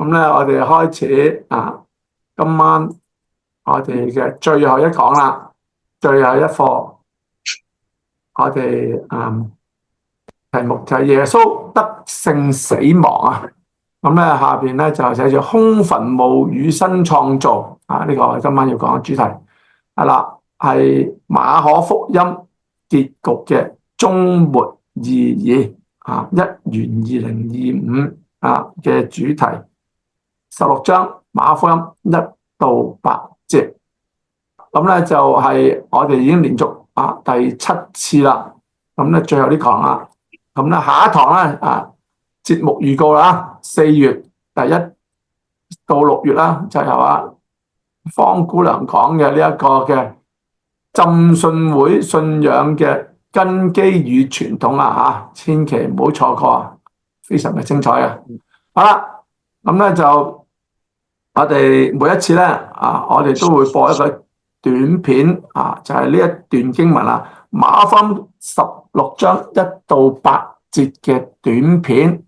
咁咧，我哋開始今晚我哋嘅最後一講啦，最後一課，我哋題目就係耶穌得勝死亡啊！咁咧下邊咧就寫住空墳墓與新創造啊！呢個我哋今晚要講嘅主題係啦，係馬可福音結局嘅終末意義啊！一元2025嘅主題，16章馬可福音1到8節。咁咧就係我哋已經連續第7次啦。咁咧最後呢堂啦。咁咧下一堂咧節目預告啦，4月第1到6月啦，就由方姑娘講嘅呢一個嘅浸信會信仰嘅根基與傳統啦，千祈唔好錯過啊，非常嘅精彩啊！好啦，咁咧就我哋每一次咧我哋都會播一個短片就係呢一段經文啦，馬可福音16章1到8節嘅短片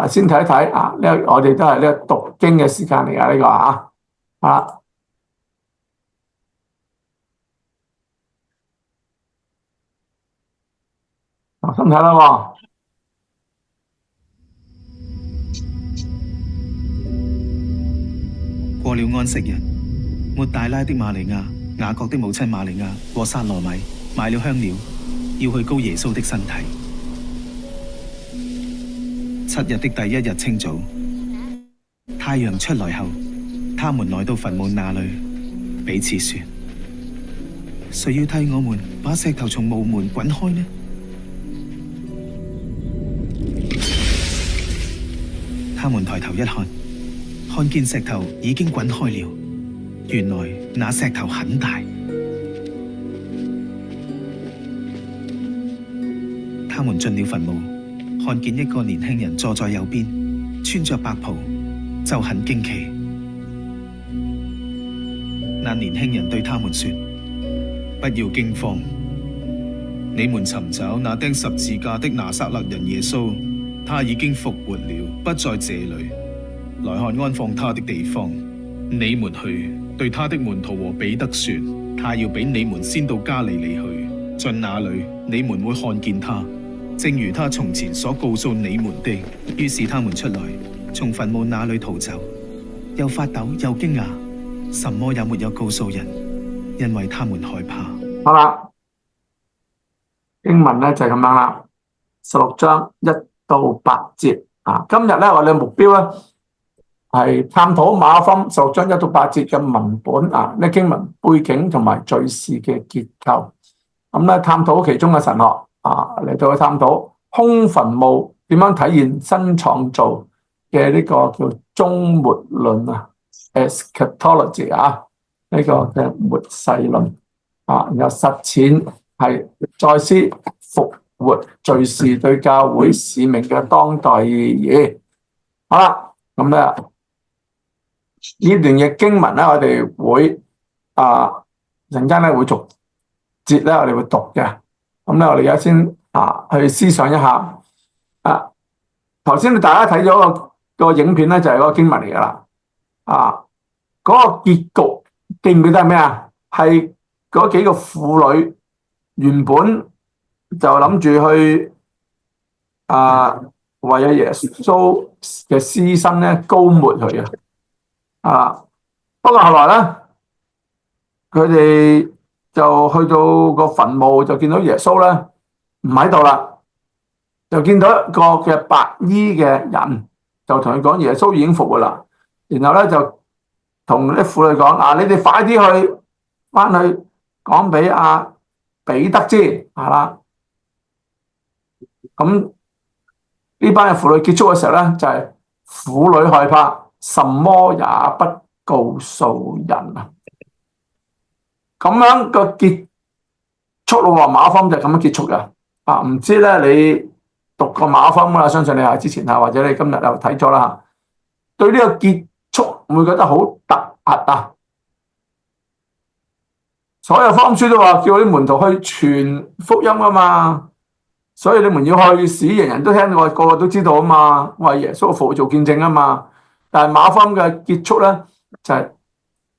先睇一睇呢個我哋都係呢個讀經嘅時間嚟㗎，呢個留心睇啦喎。過了安息日，抹大拉的瑪利亞、雅各的母親瑪利亞和撒羅米買了香料，要去膏耶穌的身體。7日的第1日清早，太陽出來後，他們來到墳墓那裏，彼此說：誰要替我們把石頭從墓門滾開呢？他們抬頭一看，看見石頭已經滾開了，原來那石頭很大。他們進了墳墓，看見一個年輕人坐在右邊，穿着白袍，就很驚奇。那年輕人對他們說：不要驚慌，你們尋找那釘十字架的拿撒勒人耶穌，他已經復活了，不在這裏。來看安放他的地方。你們去對他的門徒和彼得說，他要比你們先到加利利去，進那裏你們會看見他，正如他從前所告訴你們的。於是他們出來，從墳墓那裏逃走，又發抖又驚訝，什麼也沒有告訴人，因為他們害怕。好啦，經文咧就係咁樣啦，16章1到8節今日咧我哋嘅目標咧係探討馬可福音16章1到8節嘅文本呢經文背景同埋敘事嘅結構。咁咧探討其中嘅神學嚟到去探討空墳墓點樣體現新創造嘅呢個叫終末論eschatology 呢個嘅末世論然後實踐係再思復活敘事對教會使命嘅當代意義。好啦，咁咧呢段嘅經文咧，我哋會陣間咧會逐節咧，我哋會讀嘅。咁咧，我哋而家先去思想一下。頭先大家睇咗個影片咧，就係嗰個經文嚟噶啦。嗰個結局記唔記得係咩啊？係嗰幾個婦女原本就諗住去為咗耶穌嘅屍身咧膏抹佢不過後來咧，佢哋就去到個墳墓，就見到耶穌咧唔喺度啦，就見到一個嘅白衣嘅人，就同佢講耶穌已經復活啦。然後咧就同啲婦女講你哋快啲去翻去講俾彼得知啦。咁呢班嘅婦女結束嘅時候咧，就係婦女害怕，什麼也不告訴人咁樣個結束咯。馬可福音就咁樣結束嘅唔知咧你讀過馬可福音啦，相信你係之前或者你今日又睇咗啦對呢個結束會唔會覺得好突兀所有福音書都話叫啲門徒去傳福音嘛，所以你們要去使人人都聽到，個個都知道嘛，為耶穌復活做見證嘛。但係馬可福音嘅結束咧就係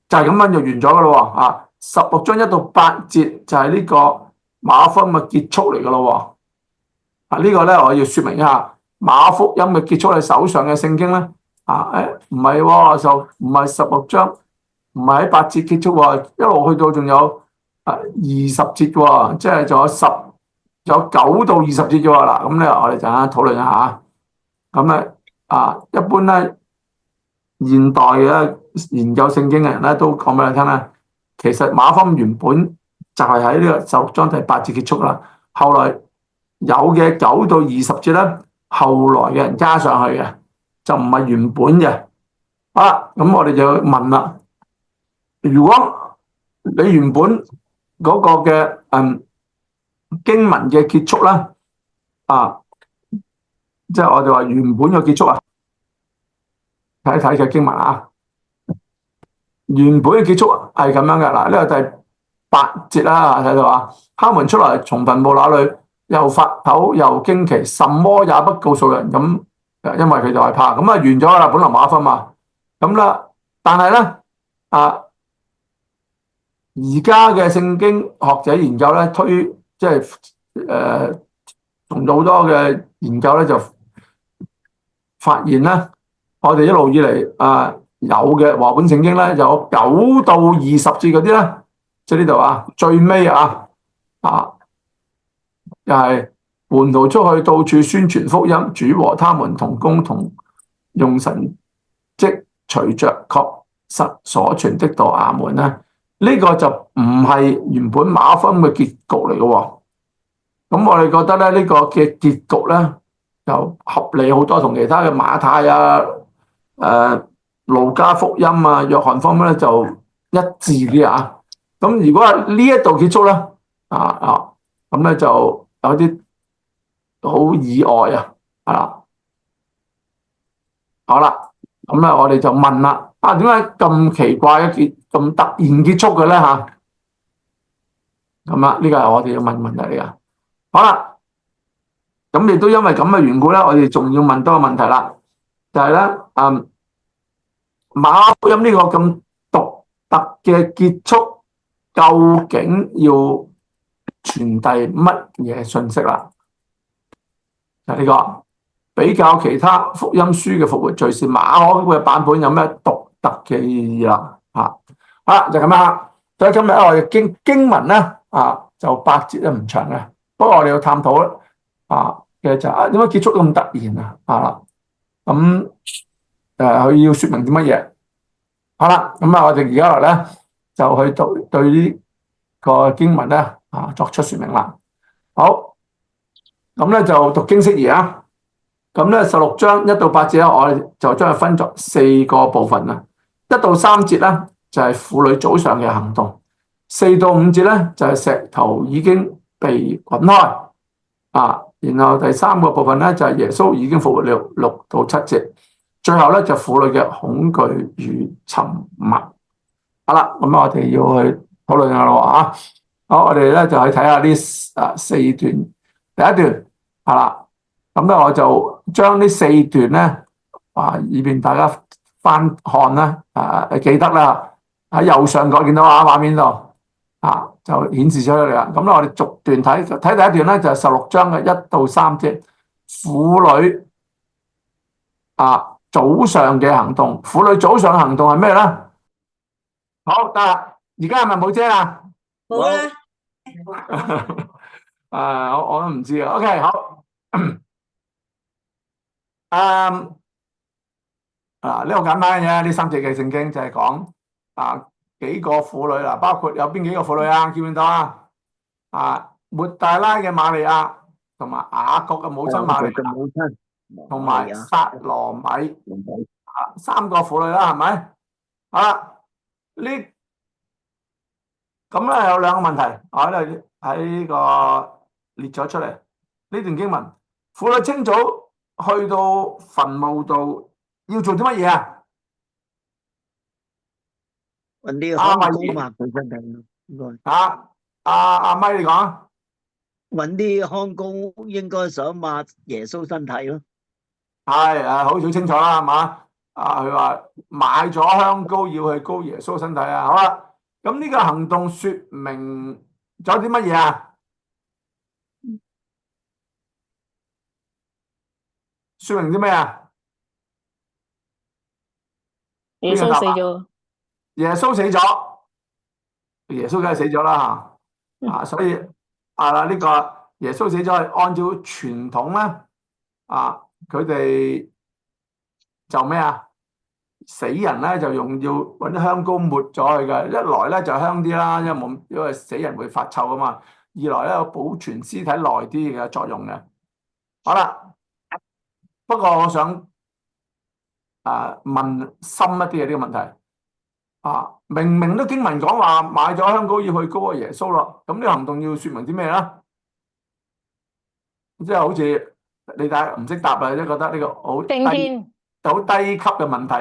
咁樣就完咗噶咯喎啊！16章1到8節就係呢個馬可福音嘅結束嚟噶咯喎啊！呢個咧我要説明一下，馬可福音嘅結束係手上嘅聖經咧啊唔係喎，就唔係16章，唔係喺8節結束喎，一路去到仲有20節嘅喎，即係仲有9到20節嘅喎嗱，咁咧我哋陣間討論一下。咁咧一般咧現代嘅研究聖經嘅人咧都講俾你聽咧，其實馬可福音原本就係喺呢個16章第8節結束啦，後來有嘅9到20節咧，後來嘅人加上去嘅，就唔係原本嘅。好啦，咁我哋就問啦，如果你原本嗰個嘅經文嘅結束啦，即係我哋話原本嘅結束啊，睇一睇嘅經文啊，原本嘅結束係咁樣嘅嗱，呢個第8節啦，睇到啊，他們出來從墳墓那裏，又發抖又驚奇，什麼也不告訴人，咁因為佢就害怕，咁完咗啦，本來馬可福音嘛，咁啦，但係咧而家嘅聖經學者研究咧，即係從好多嘅研究咧就發現咧，我哋一路以嚟有嘅和本聖經咧，有9到20節嗰啲咧，即係呢度最尾又係門徒出去到處宣傳福音，主和他們同工同用神蹟隨着確實所傳的道阿門啦。呢個就唔係原本馬可福音嘅結局嚟嘅喎。咁我哋覺得咧，呢個嘅結局咧就合理好多，同其他嘅馬太路加福音約翰福音咧就一致啲啊。咁如果係呢一度結束咧咁咧就有啲好意外好啦，咁咧我哋就問啦，點解咁奇怪嘅咁突然結束嘅咧咁呢個係我哋要問問題嚟噶。好啦，咁亦都因為咁嘅緣故咧，我哋仲要問多個問題啦，就係咧馬可福音呢個咁獨特嘅結束，究竟要傳遞乜嘢信息啦？就呢個比較其他福音書嘅復活敘事，馬可嘅版本有咩獨特嘅意義啦？好啦，就咁樣。所以今日我哋經文咧就8節都唔長嘅，不過我哋要探討嘅就點解結束咁突然咁佢要說明啲乜嘢？好啦，咁我哋而家嚟咧就去對呢個經文咧作出說明啦。好，咁咧就讀經釋義啊。咁咧16章1到8節咧，我哋就將佢分作4個部分啦。1到3節咧就係婦女早上嘅行動，4到5節咧就係石頭已經被滾開然後第3個部分咧就係耶穌已經復活了，6到7節，最後咧就婦女嘅恐懼與沉默。好啦，咁我哋要去討論下咯好，我哋咧就去睇下呢4段。第一段咁咧我就將呢4段咧以便大家翻看啦記得啦，喺右上角見到畫面度就顯示出嚟啦。咁咧我哋逐段睇第一段咧就係16章嘅1到3節，婦女早上嘅行動。婦女早上嘅行動係咩咧？好得啦，而家係咪冇遮啊？冇啦。我都唔知啊。OK， 好。呢個簡單嘅啫，呢3節嘅聖經就係講幾個婦女啦，包括有邊幾個婦女見唔見到抹大拉嘅瑪利亞，同埋雅各嘅母親瑪利亞，同埋撒羅米3個婦女啦，係咪？好啦，咁咧有2個問題，我喺呢個列咗出嚟。呢段經文，婦女清早去到墳墓度要做啲乜嘢啊？搵啲康膏抹佢身體咯，應該。阿咪你講。搵啲康膏應該想抹耶穌身體咯。係好清楚啦，係嘛？佢話買咗香膏要去膏耶穌身體啊。好啦，咁呢個行動說明咗啲乜嘢啊？說明啲咩啊？耶穌死咗，耶穌死咗，耶穌梗係死咗啦嚇。所以呢個耶穌死咗係按照傳統咧，佢哋就咩啊？死人咧就要揾啲香膏抹咗佢嘅，一來咧就香啲啦，因為死人會發臭啊嘛；二來咧有保存屍體耐啲嘅作用嘅。好啦，不過我想問深一啲嘅呢個問題明明都經文講話買咗香膏要去膏耶穌咯，咁呢個行動要說明啲咩咧？即係好似你睇唔識答啊，即係覺得呢個好升天，好低級嘅問題。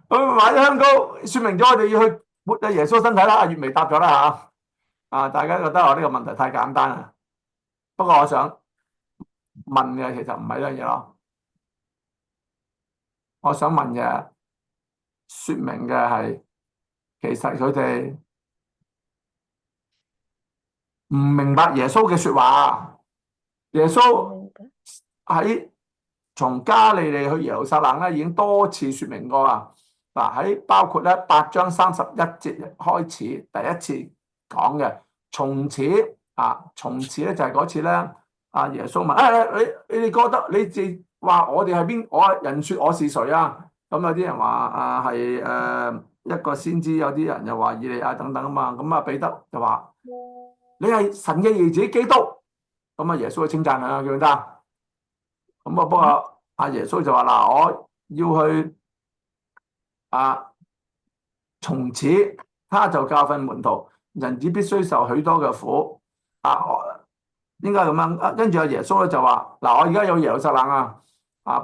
咁買咗香膏，說明咗我哋要去抹下耶穌身體啦。阿月微答咗啦嚇，大家覺得我呢個問題太簡單啦。不過我想問嘅其實唔係呢樣嘢咯，我想問嘅說明嘅係，其實佢哋唔明白耶穌嘅說話。耶穌喺從加利利去耶路撒冷咧，已經多次說明過啦。喺包括咧8章31節開始第一次講嘅，從此咧就係嗰次咧，耶穌問你哋覺得你哋話我哋係邊？我人說我是誰啊？咁有啲人話係一個先知，有啲人又話以利亞等等啊嘛。咁彼得就話你係神嘅兒子基督。咁耶穌去稱讚佢，記唔記得？咁不過耶穌就話我要去從此他就教訓門徒，人子必須受許多嘅苦。應該咁樣。跟住耶穌咧就話我而家有耶路撒冷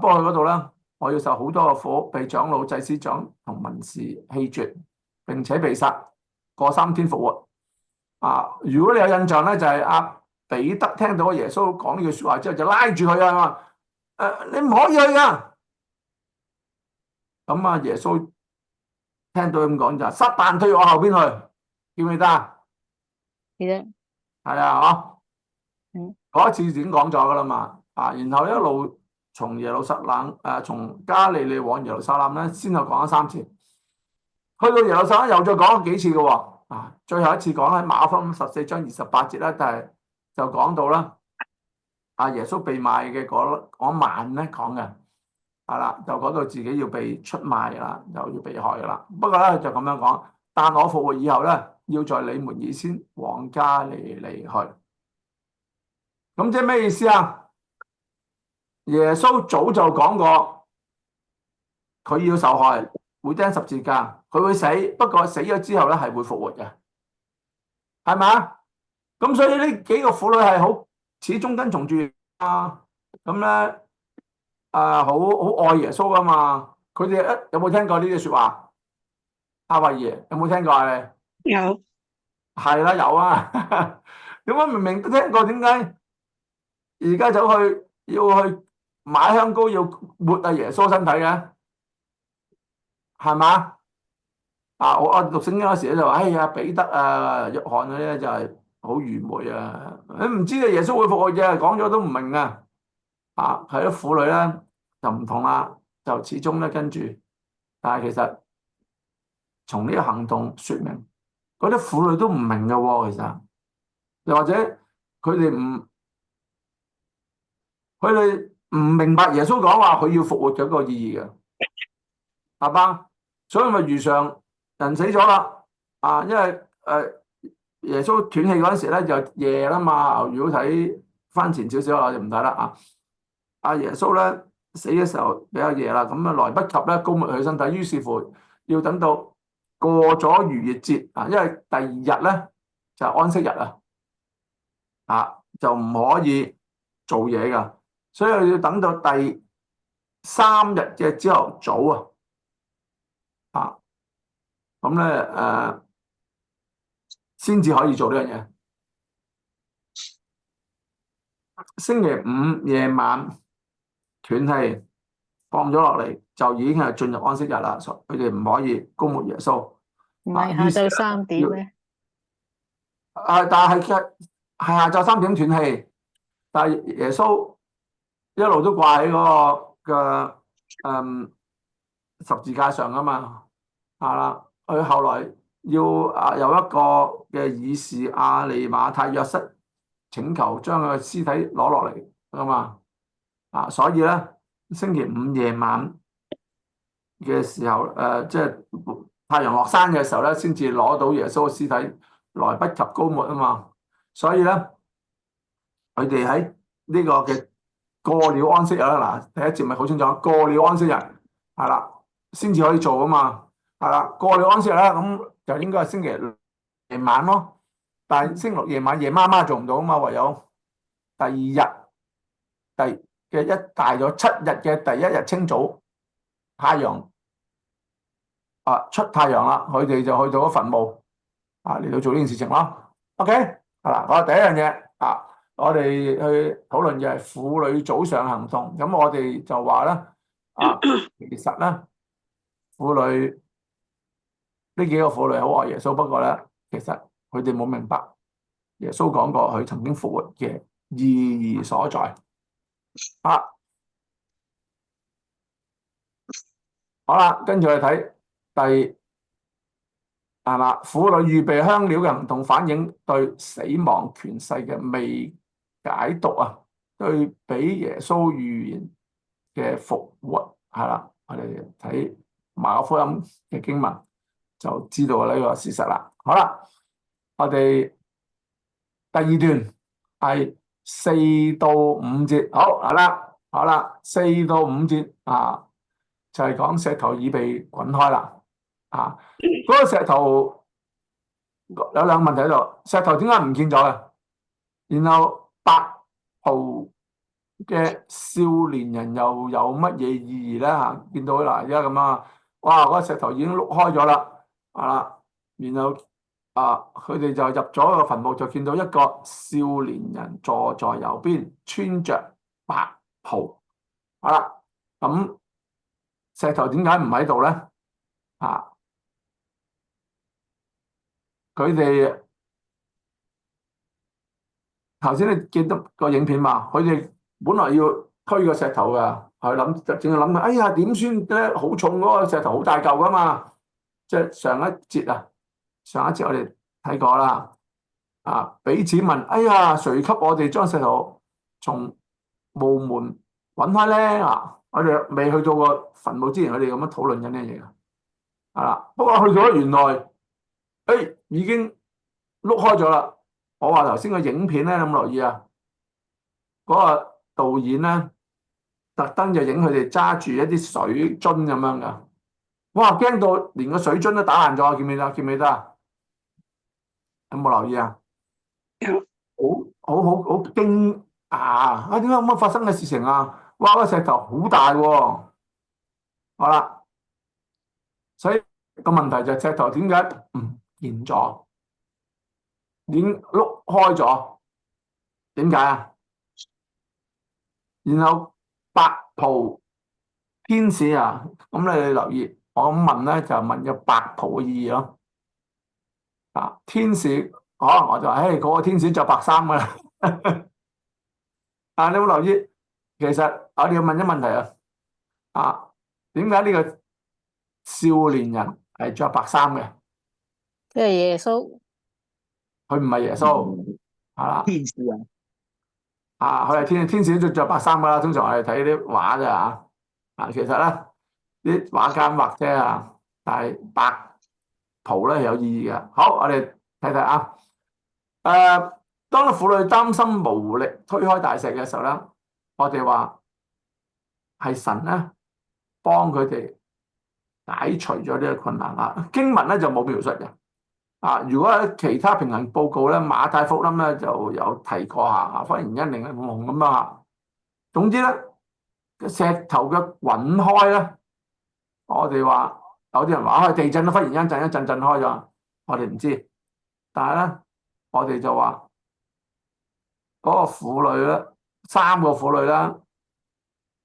不過去嗰度咧，我要受好多嘅苦，被長老、祭司長同文士棄絕，並且被殺，過3天復活。如果你有印象咧，就係彼得聽到耶穌講呢句說話之後，就拉住佢話你唔可以去噶。咁耶穌聽到咁講就撒但退我後邊去，記唔記得啊？記得。係嗰一次已經講咗噶啦嘛。然後一路從耶路撒冷從加利利往耶路撒冷咧，先後講咗3次。去到耶路撒冷又再講咗幾次嘅喎。最後一次講喺馬可福音14章28節咧，就講到啦，耶穌被賣嘅嗰晚咧講嘅，就講到自己要被出賣啦，又要被害啦。不過咧就咁樣講，但我復活以後咧，要在你們以先往加利利去。咁即係咩意思啊？耶穌早就講過，佢要受害，會釘十字架，佢會死，不過死咗之後咧係會復活嘅，係咪？咁所以呢幾個婦女係好始終跟從住咁咧好愛耶穌噶嘛。佢哋有冇聽過呢啲說話？阿慧爺有冇聽過你？有，係啦，有啊。點解明明都聽過，點解而家走去要去買香膏要抹耶穌身體嘅？係嘛？我讀聖經嗰時咧就話，哎呀，彼得約翰嗰啲咧就係好愚昧啊！你唔知道耶穌會復活嘅，講咗都唔明啊！係咯，婦女咧就唔同啦，就始終咧跟住，但係其實從呢個行動說明，嗰啲婦女都唔明嘅喎，其實又或者佢哋唔明白耶穌講話佢要復活嘅一個意義嘅，係嘛？所以咪如常人死咗啦，因為耶穌斷氣嗰陣時咧就夜啦嘛。如果睇翻前少少我就唔睇啦。耶穌咧死嘅時候比較夜啦，咁來不及咧膏抹佢身體，於是乎要等到過咗逾越節因為第2日咧就係安息日就唔可以做嘢噶，所以要等到第3日嘅朝頭早咁咧先至可以做呢樣嘢。星期5夜晚斷氣，放咗落嚟，就已經係進入安息日啦。佢哋唔可以膏抹耶穌。唔係下晝3點咩？但係係下晝3點斷氣，但係耶穌一路都掛喺嗰個嘅十字架上啊嘛，係啦。佢後來要有一個嘅議士亞利馬太約瑟請求將佢嘅屍體攞落嚟啊嘛，所以咧星期五夜晚嘅時候，即係太陽落山嘅時候咧，先至攞到耶穌嘅屍體，來不及膏抹啊嘛。所以咧，佢哋喺呢個嘅過了安息日啦，嗱，第一節咪好清楚，過了安息日係啦，先至可以做啊嘛，係啦，過了安息日咧，咁就應該係星期六夜晚咯。但係星期六夜晚夜媽媽做唔到啊嘛，唯有第二日大咗7日嘅第一日清早，太陽出太陽啦，佢哋就去到咗墳墓嚟到做呢件事情咯。OK， 係啦，我第一樣嘢我哋去討論嘅係婦女早上行動。咁我哋就話咧其實咧婦女呢幾個婦女好愛耶穌，不過咧其實佢哋冇明白耶穌講過佢曾經復活嘅意義所在。好啦，跟住我哋睇婦女預備香料嘅行動，反映對死亡權勢嘅未解讀對比耶穌預言嘅復活係啦。我哋睇馬可福音嘅經文就知道呢個事實啦。好啦，我哋第二段係4到5節，好啦，4到5節就係講石頭已被滾開啦。嗰個石頭有兩個問題喺度，石頭點解唔見咗嘅？然後白袍嘅少年人又有乜嘢意義咧？見到嗱，而家咁哇，嗰個石頭已經碌開咗啦，然後佢哋就入咗個墳墓，就見到一個少年人坐在右邊，穿着白袍。好啦，咁石頭點解唔喺度咧？佢哋頭先你見到個影片嘛？佢哋本來要推個石頭噶，係淨係諗哎呀點算咧？好重嗰個石頭，好大嚿噶嘛。即係上一節我哋睇過啦。彼此問：哎呀，誰給我哋將石頭從墓門揾開咧？我哋未去到個墳墓之前，我哋咁樣討論緊呢樣嘢。不過去咗原來，已經碌開咗啦。我話頭先個影片咧，你有冇留意啊？嗰個導演咧，特登就影佢哋揸住一啲水樽咁樣噶。哇！驚到連個水樽都打爛咗，記唔記得？記唔記得啊？有冇留意啊？好驚點解咁樣發生嘅事情啊？哇！個石頭好大喎。好啦，所以個問題就係石頭點解唔見咗？已經碌開咗，點解啊？然後白袍天使咁你留意，我咁問咧就問個白袍嘅意義咯。天使可能我就話，嗰個天使着白衫噶啦。你有冇留意？其實我哋要問一問題點解呢個少年人係着白衫嘅？即係耶穌。佢唔係耶穌，天使佢係天使都着白衫噶啦。通常我哋睇啲畫啫其實咧啲畫家畫啫但係白袍咧係有意義嘅。好，我哋睇睇當婦女擔心無力推開大石嘅時候咧，我哋話係神咧幫佢哋解除咗呢個困難經文咧就冇描述嘅。如果喺其他平行報告咧，馬太福音咧就有提過忽然間令人懵咁樣總之咧，石頭嘅滾開咧，我哋話有啲人話地震都忽然間震一震開咗，我哋唔知。但係咧，我哋就話嗰個婦女咧，3個婦女啦，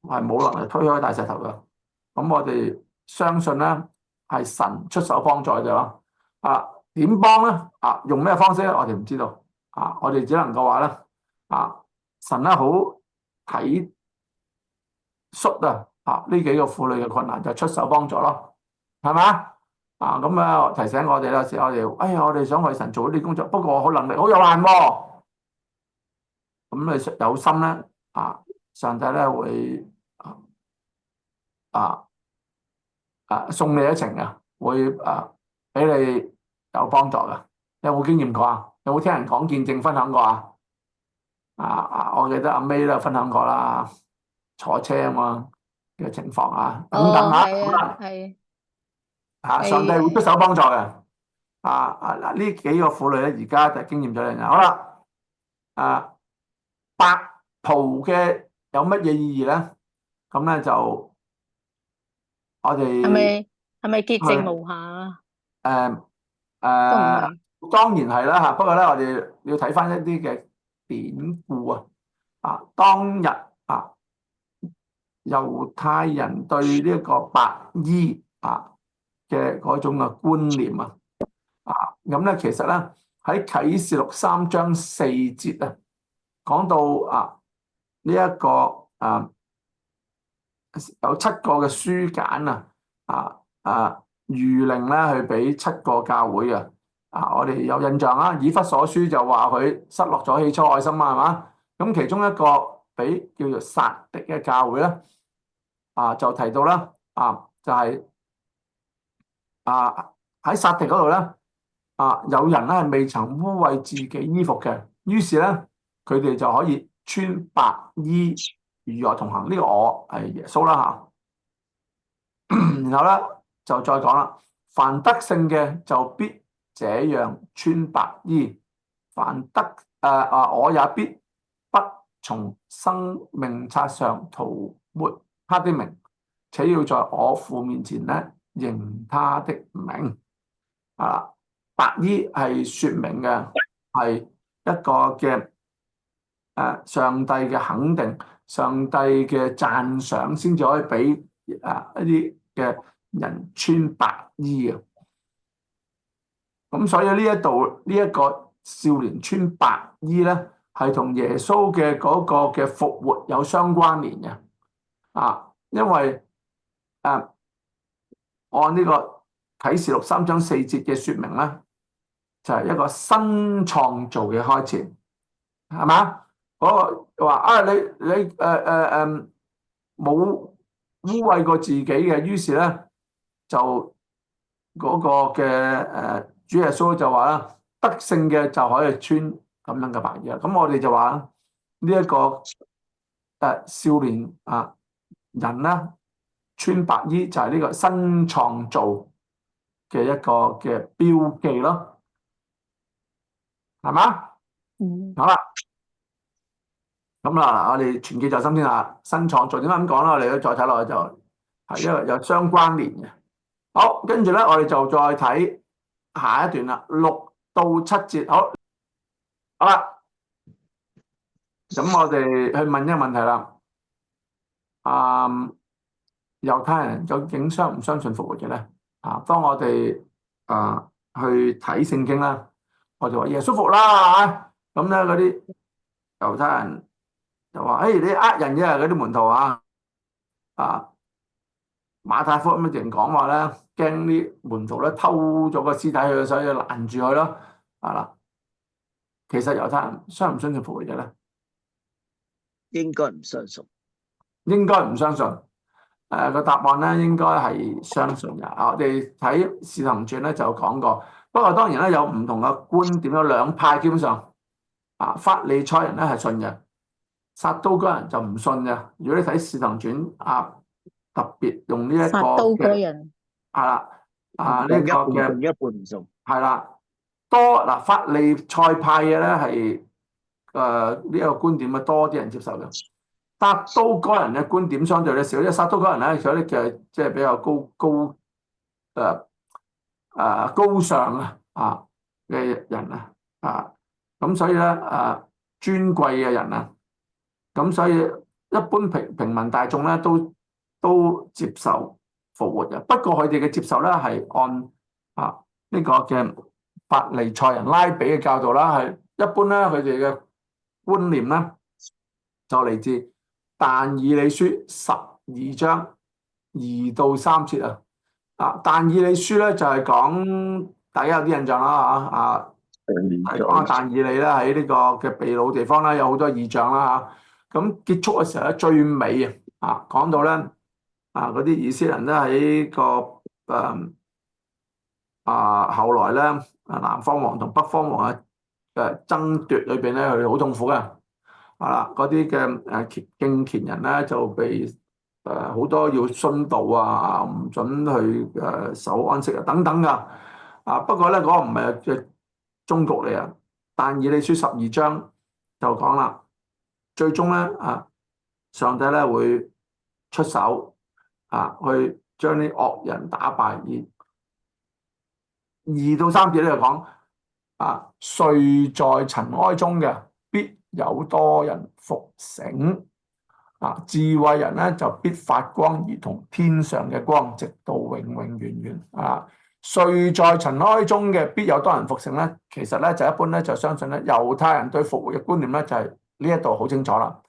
係冇能力推開大石頭嘅。咁我哋相信咧係神出手幫助佢哋咯。點幫咧？用咩方式咧？我哋唔知道。我哋只能夠話咧，神咧好體恤呢幾個婦女嘅困難，就出手幫助咯，係咪？咁啊提醒我哋有時我哋，我哋想為神做呢啲工作，不過我能力好有限喎。咁你有心咧，上帝咧會送你一程啊，會俾你有幫助嘅。有冇經驗過啊？有冇聽人講見證分享過啊？我記得阿 May 都分享過啦，坐車啊嘛嘅情況等等係上帝會出手幫助嘅。呢幾個婦女咧，而家就經驗咗兩樣。好啦，白袍嘅有乜嘢意義咧？咁咧就我哋係咪潔淨無瑕啊？都唔係。當然係啦，不過咧我哋要睇翻一啲嘅典故當日猶太人對呢一個白衣嘅嗰種嘅觀念咁咧其實咧喺啟示錄3章4節講到呢一個有7個嘅書簡諭令咧去俾7個教會嘅。我哋有印象啦，以弗所書就話佢失落咗起初愛心係嘛？咁其中一個俾叫做撒狄嘅教會咧，就提到啦，就係喺撒狄嗰度咧，有人咧係未曾污穢自己衣服嘅，於是咧佢哋就可以穿白衣與我同行。呢個我係耶穌啦然後咧就再講啦，凡得勝嘅就必這樣穿白衣，凡得我也必不從生命冊上塗抹他的名，且要在我父面前咧認他的名。白衣係說明嘅係一個嘅上帝嘅肯定，上帝嘅讚賞，先至可以俾一啲嘅人穿白衣嘅。咁所以呢一個少年穿白衣咧，係同耶穌嘅嗰個嘅復活有相關聯嘅。因為按呢個啟示錄3章4節嘅說明咧，就係一個新創造嘅開始，係嘛？嗰個話你冇污穢過自己嘅，於是咧就嗰個嘅主耶穌就話啦，得勝嘅就可以穿咁樣嘅白衣。咁我哋就話呢一個少年人啦，穿白衣就係呢個新創造嘅一個嘅標記咯，係嘛？好啦，咁我哋存記在心先新創造點解咁講咧？我哋再睇落去就係因為有相關聯嘅。好，跟住咧我哋就再睇下一段啦，6到7節。好啦，咁我哋去問一個問題啦。猶太人究竟相唔相信復活嘅咧？當我哋去睇聖經啦，我就話耶穌復啦，咁咧嗰啲猶太人就話：你呃人嘅嗰啲門徒馬太福音嘅人講話咧，驚啲門徒咧偷咗個屍體去，所以攔住佢咯。其實猶太人相唔相信復活嘅咧？應該唔相信。應該唔相信。個答案咧應該係相信嘅。我哋睇《使徒行傳》咧就講過，不過當然咧有唔同嘅觀點，有兩派。基本上法利賽人咧係信嘅，撒都該人就唔信嘅。如果你睇《使徒行傳》特別用呢一個撒都該人係啦，呢個嘅一半唔信係啦，法利賽派嘅咧係呢個觀點多啲人接受嘅。撒都該人嘅觀點相對咧少，因為撒都該人咧有啲嘅即係比較高尚嘅人咁所以咧尊貴嘅人咁所以一般平民大眾咧都接受復活嘅，不過佢哋嘅接受咧係按呢個嘅法利賽人拉比嘅教導啦，係一般咧佢哋嘅觀念咧就嚟自但以理書12章2到3節啊。但以理書咧就係講大家有啲印象啦係講但以理咧喺呢個嘅被擄地方咧有好多異象啦嚇。咁結束嘅時候咧最尾講到咧嗰啲以色列人咧喺個後來咧南方王同北方王嘅爭奪裏邊咧佢哋好痛苦嘅嗰啲嘅敬虔人咧就被好多要殉道唔准去守安息等等噶不過咧嗰個唔係嘅終局嚟啊。但以理書12章就講啦，最終咧上帝咧會出手去將啲惡人打敗。而2到3節咧就講睡在塵埃中嘅必有多人復醒。智慧人咧就必發光，如同天上嘅光，直到永永遠遠。睡在塵埃中嘅必有多人復醒咧，其實咧就一般咧就相信咧猶太人對復活嘅觀念咧就係呢一度好清楚啦，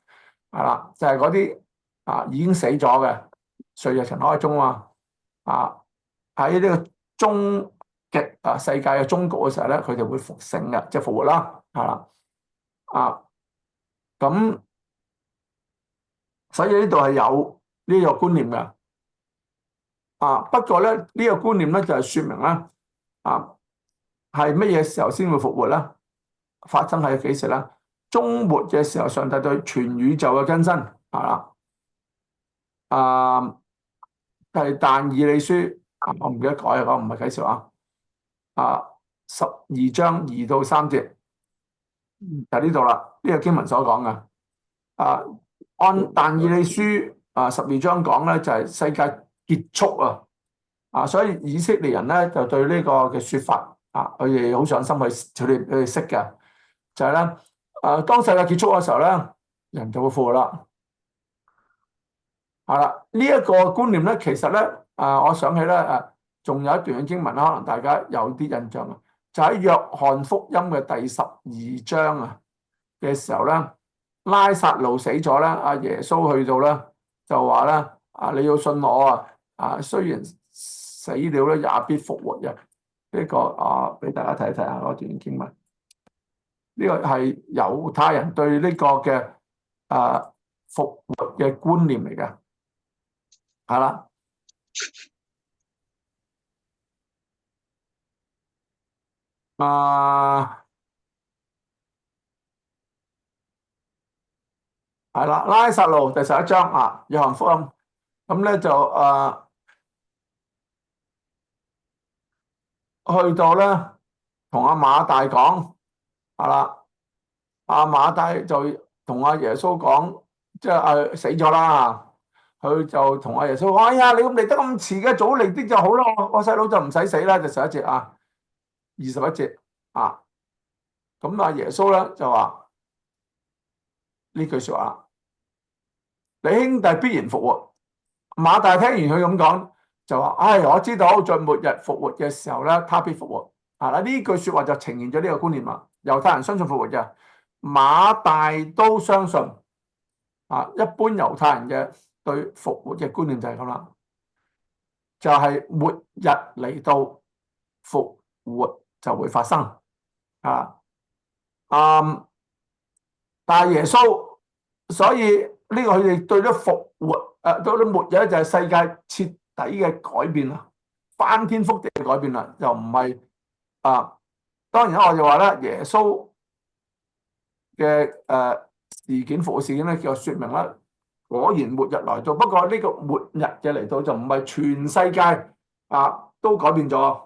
就係嗰啲已經死咗嘅睡在塵埃中喺呢個終極世界嘅終局嘅時候咧，佢哋會復醒嘅，即係復活啦，咁。所以呢度係有呢個觀念嘅，不過咧呢個觀念咧就係説明咧，係乜嘢時候先會復活咧？發生喺幾時咧？終末嘅時候，上帝對全宇宙嘅更新係但以理書我唔記得改啊，唔係啟示12章2到3節就呢度啦，呢個經文所講嘅按但以理書12章講咧就係世界結束所以以色列人咧就對呢個嘅説法佢哋好上心去佢哋識嘅，就係咧當世界結束嘅時候咧，人就會復活啦。呢一個觀念咧，其實咧我想起咧仲有一段嘅經文啦，可能大家有啲印象就喺約翰福音嘅第12章嘅時候咧。拉撒路死咗咧，耶穌去到咧就話咧你要信我雖然死了咧也必復活嘅。呢個俾大家睇一睇下嗰段經文。呢個係猶太人對呢個嘅復活嘅觀念嚟嘅，係啦。係啦，拉撒路第11章約翰福音咁咧就去到咧同阿馬大講阿馬大就同阿耶穌講，即係死咗啦，佢就同阿耶穌講：哎呀，你咁嚟得咁遲嘅，早嚟啲就好啦，我細佬就唔使死啦。就11節21節咁阿耶穌咧就話呢句說話。你兄弟必然復活。馬大聽完佢咁講，就話：我知道在末日復活嘅時候咧，他必復活。呢句說話就呈現咗呢個觀念啦。猶太人相信復活嘅，馬大都相信。一般猶太人嘅對復活嘅觀念就係咁啦，就係末日嚟到，復活就會發生。但係耶穌，所以呢個佢哋對咗復活到咗末日就係世界徹底嘅改變啦，翻天覆地嘅改變啦，又唔係當然啦，我就話咧，耶穌嘅事件復活事件咧，叫説明啦，果然末日來到。不過呢個末日嘅嚟到就唔係全世界都改變咗，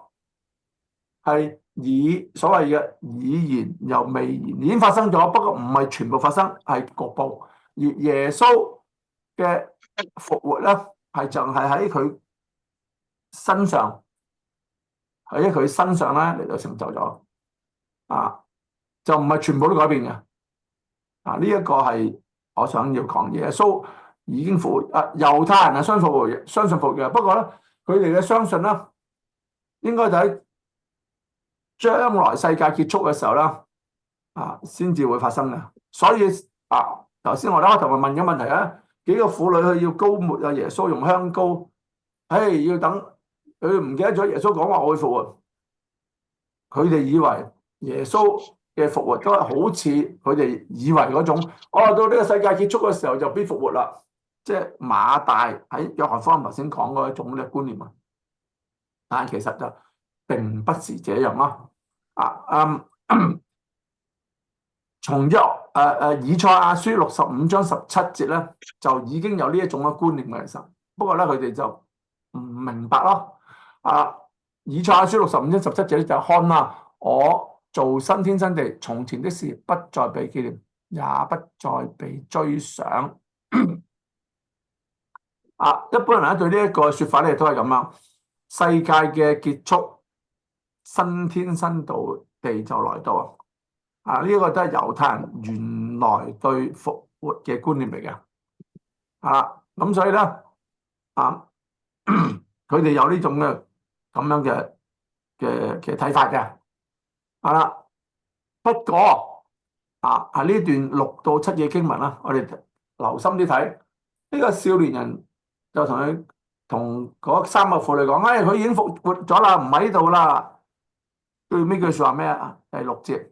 係以所謂嘅已然又未然已經發生咗，不過唔係全部發生，係局部。而耶穌嘅復活咧，係就係喺佢身上，喺佢身上咧嚟到成就咗，就唔係全部都改變嘅。呢一個係我想要講耶穌已經復活。猶太人係相信復活嘅，不過咧佢哋嘅相信咧，應該就喺將來世界結束嘅時候啦，先至會發生嘅。所以頭先我哋開頭咪問咗問題啊，幾個婦女去要膏抹耶穌用香膏，要等佢唔記得咗耶穌講話我會復活，佢哋以為耶穌嘅復活都係好似佢哋以為嗰種，到呢個世界結束嘅時候就必復活啦，即係馬大喺約翰福音頭先講嗰一種嘅觀念啊，但係其實就並不是這樣咯。從以賽亞書65章17節咧，就已經有呢一種嘅觀念嘅，其實不過咧佢哋就唔明白咯。以賽亞書65章17節咧就看啦，我做新天新地，從前的事不再被紀念，也不再被追想。一般人咧對呢一個說法咧都係咁樣，世界嘅結束，新天新地就來到。呢個都係猶太人原來對復活嘅觀念嚟嘅。咁所以咧，佢哋有呢種嘅咁樣嘅睇法嘅。不過呢段6到7嘅經文啦，我哋留心啲睇。呢個少年人就同嗰3個婦女講：佢已經復活咗啦，唔喺度啦。最尾句說話咩啊？第6節。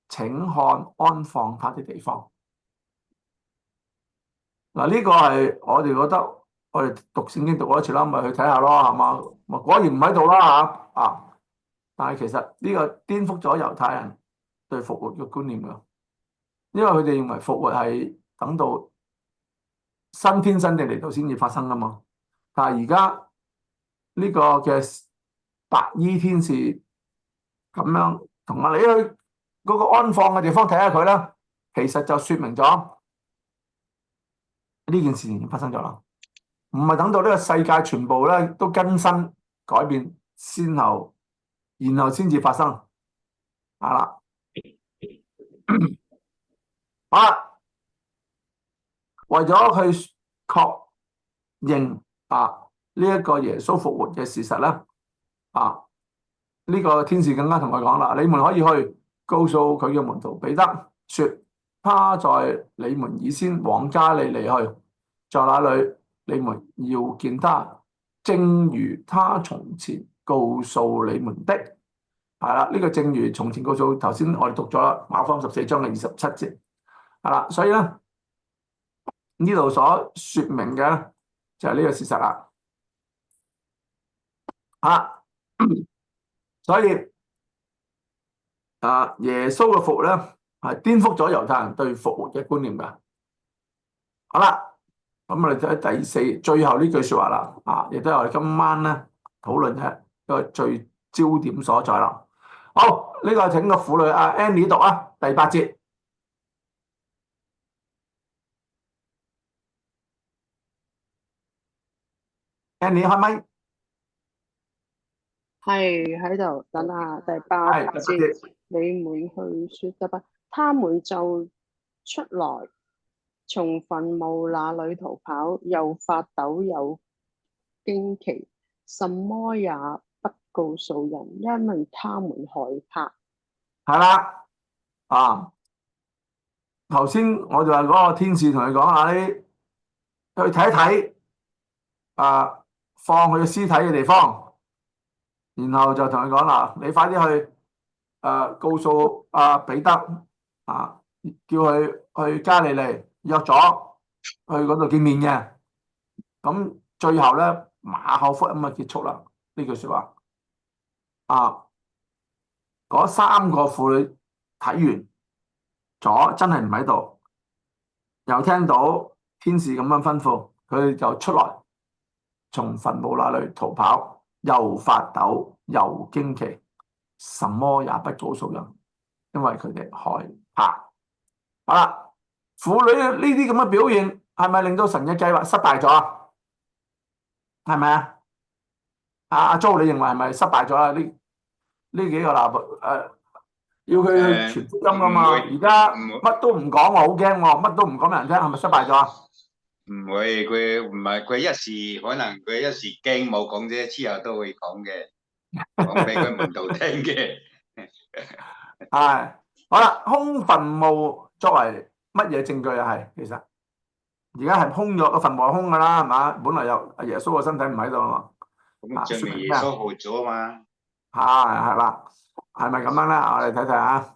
請看安放他的地方。呢個係我哋覺得，我哋讀聖經讀過一次啦，咪去睇下咯，係嘛？果然唔喺度啦嚇。但係其實呢個顛覆咗猶太人對復活嘅觀念㗎，因為佢哋認為復活係等到新天新地嚟到先至發生㗎嘛。但係而家呢個嘅白衣天使咁樣同你去嗰個安放嘅地方睇下佢啦，其實就說明咗呢件事已經發生咗啦，唔係等到呢個世界全部咧都更新改變先後，然後先至發生。好啦，為咗去確認呢一個耶穌復活嘅事實咧，呢個天使更加同佢講啦，你們可以去告訴佢嘅門徒彼得說，他在你們以先往加利利去，在那裏你們要見他，正如他從前告訴你們的。係啦，呢個正如從前告訴，頭先我哋讀咗馬可福音14章嘅27節。係啦，所以咧呢度所說明嘅就係呢個事實啦。所以耶穌嘅復活咧係顛覆咗猶太人對復活嘅觀念㗎。好啦，咁我哋睇第4最後呢句說話啦，亦都係我哋今晚咧討論嘅一個最焦點所在啦。好，呢個請個婦女Annie 讀第8節。Annie 開咪？係喺度，等下第8節，你們去說得吧。他們就出來，從墳墓那裏逃跑，又發抖又驚奇，什麼也不告訴人，因為他們害怕。係啦，頭先我就話嗰個天使同佢講你去睇一睇放佢嘅屍體嘅地方，然後就同佢講啦，你快啲去告訴彼得叫佢去加利利，約咗去嗰度見面嘅。咁最後咧馬可福音咁結束啦，呢句說話嗰3個婦女睇完咗真係唔喺度，又聽到天使咁樣吩咐，佢哋就出來，從墳墓那裏逃跑，又發抖又驚奇，什麼也不告訴人，因為佢哋害怕。好啦，婦女呢啲咁嘅表現係咪令到神嘅計劃失敗咗啊？係咪啊？阿 Jo 你認為係咪失敗咗啊？呢幾個要佢去傳福音噶嘛。而家乜都唔講，我好驚喎，乜都唔講俾人聽，係咪失敗咗啊？唔會，佢唔係佢一時可能佢一時驚冇講啫，之後都會講嘅，講俾佢門徒聽嘅。係好啦，空墳墓作為乜嘢證據啊？係其實而家係空咗，個墳墓係空噶啦，係嘛？本來有耶穌個身體唔喺度啊嘛。咁證明耶穌活咗嘛？係啦，係咪咁樣咧？我哋睇睇啊。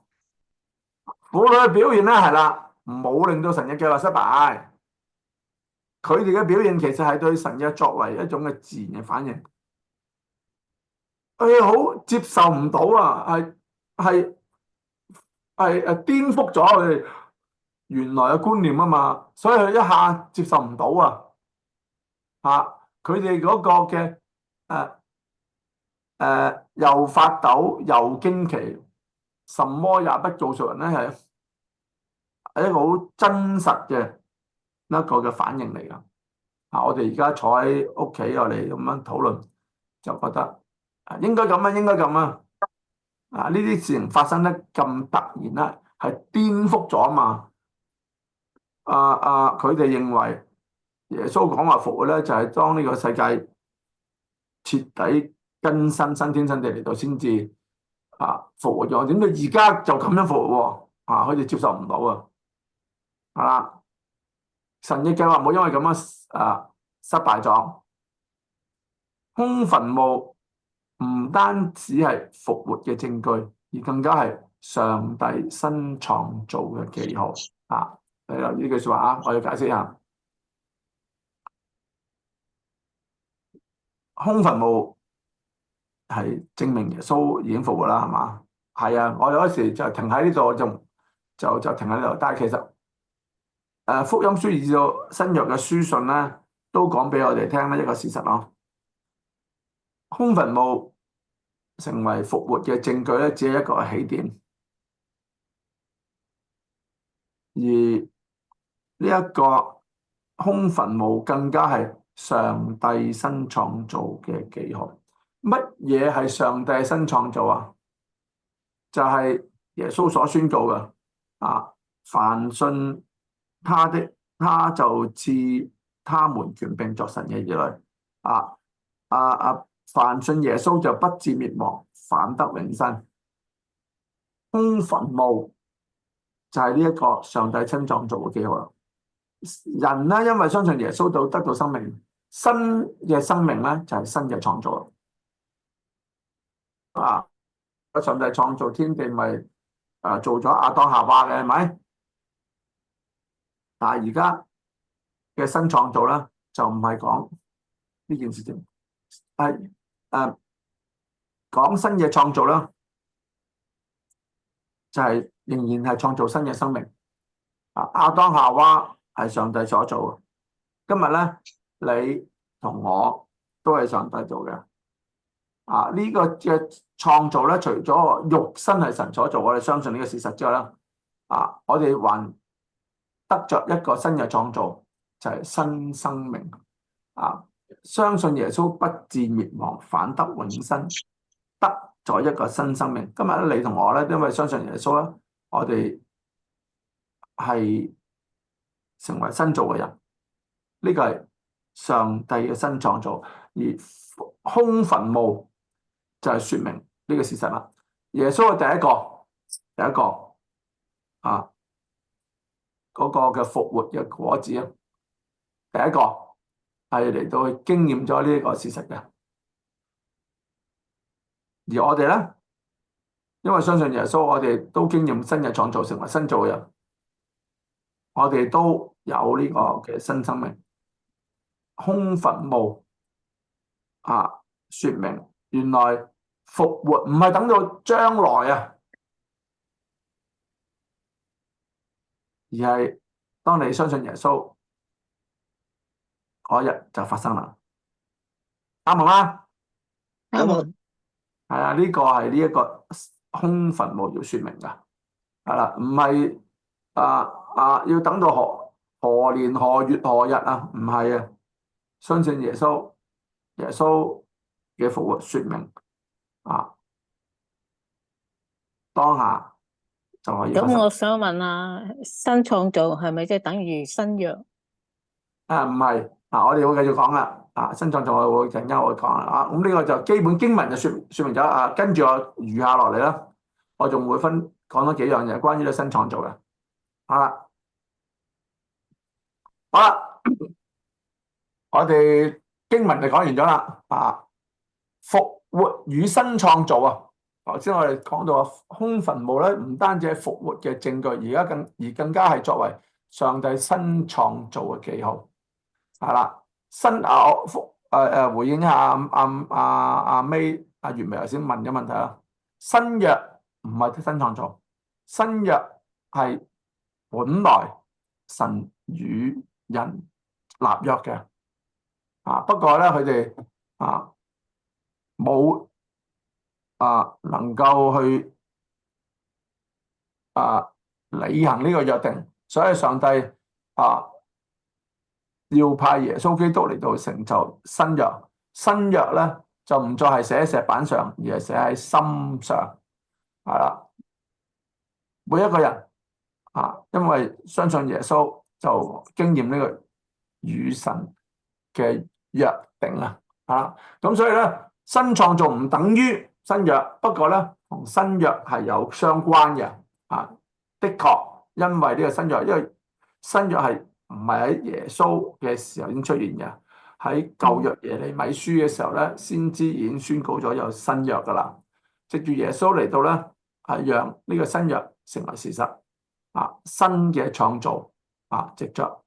婦女嘅表現咧係啦，冇令到神嘅計劃失敗。佢哋嘅表現其實係對神嘅作為一種嘅自然嘅反應。佢好接受唔到啊，係顛覆咗佢哋原來嘅觀念啊嘛，所以佢一下接受唔到啊。佢哋嗰個嘅又發抖又驚奇，什麼也不告訴人咧，係一個好真實嘅一個嘅反應嚟噶。我哋而家坐喺屋企，我哋咁樣討論，就覺得應該咁啊，應該咁啊。呢啲事情發生得咁突然啦，係顛覆咗啊嘛。佢哋認為耶穌講話復活咧，就係當呢個世界徹底更新新天新地嚟到先至復活咗。點解而家就咁樣復活喎？佢哋接受唔到啊！係啦，神嘅計劃冇因為咁樣失敗咗。空墳墓唔單止係復活嘅證據，而更加係上帝新創造嘅記號。你留意呢句說話啊，我要解釋下。空墳墓係證明耶穌已經復活啦，係嘛？係啊，我有嗰時就停喺呢度，就停喺呢度。但係其實福音書以至新約嘅書信咧，都講俾我哋聽咧一個事實咯。空墳墓成為復活嘅證據咧，只係一個起點，而呢一個空墳墓更加係上帝新創造嘅記號。乜嘢係上帝新創造啊？就係耶穌所宣告嘅凡信他的，他就賜他們權柄作神嘅兒女。凡信耶穌就不至滅亡，反得永生。空墳墓就係呢一個上帝新創造嘅記號。人咧，因為相信耶穌就得到生命，新嘅生命咧就係新嘅創造。上帝創造天地咪做咗亞當夏娃嘅，係咪？但係而家嘅新創造咧就唔係講呢件事情，係講新嘅創造啦，就係仍然係創造新嘅生命。亞當夏娃係上帝所做嘅，今日咧你同我都係上帝做嘅。呢個嘅創造咧，除咗肉身係神所做，我哋相信呢個事實之外咧，我哋還得着一個新嘅創造，就係新生命。相信耶穌不至滅亡，反得永生，得咗一個新生命。今日咧，你同我咧，因為相信耶穌咧，我哋係成為新造嘅人。呢個係上帝嘅新創造，而空墳墓就係說明呢個事實啦。耶穌係第一個嗰個嘅復活嘅果子啊，第一個係嚟到去經驗咗呢一個事實嘅。而我哋咧，因為相信耶穌，我哋都經驗新嘅創造，成為新造嘅人，我哋都有呢個嘅新生命。空墳墓說明原來復活唔係等到將來啊，而係當你相信耶穌嗰日就發生啦。啱唔啱？啱。係啊，呢個係呢一個空墳墓要說明噶，係啦，唔係要等到何年何月何日啊？唔係啊，相信耶穌嘅復活說明當下就可以發生。咁我想問啊，新創造係咪即係等於新約？唔係，我哋會繼續講啦。新創造我會陣間會講啦。咁呢個就基本經文就説明咗。跟住我餘下落嚟啦，我仲會講多幾樣嘢關於呢新創造嘅。好啦，我哋經文就講完咗啦。復活與新創造啊！頭先我哋講到空墳墓咧，唔單止係復活嘅證據，更加係作為上帝新創造嘅記號。係啦，回應下阿 May 袁薇頭先問嘅問題啦。新約唔係新創造，新約係本來神與人立約嘅。不過咧佢哋冇能夠去履行呢個約定，所以上帝要派耶穌基督嚟到成就新約。新約咧就唔再係寫喺石板上，而係寫喺心上。係啦，每一個人因為相信耶穌，就經驗呢個與神嘅約定啊。咁所以咧，新創造唔等於新約，不過咧同新約係有相關嘅。的確，因為呢個新約，因為新約係唔係喺耶穌嘅時候已經出現嘅，喺舊約耶利米書嘅時候咧，先知已經宣告咗有新約噶啦。藉住耶穌嚟到咧，係讓呢個新約成為事實。新嘅創造藉着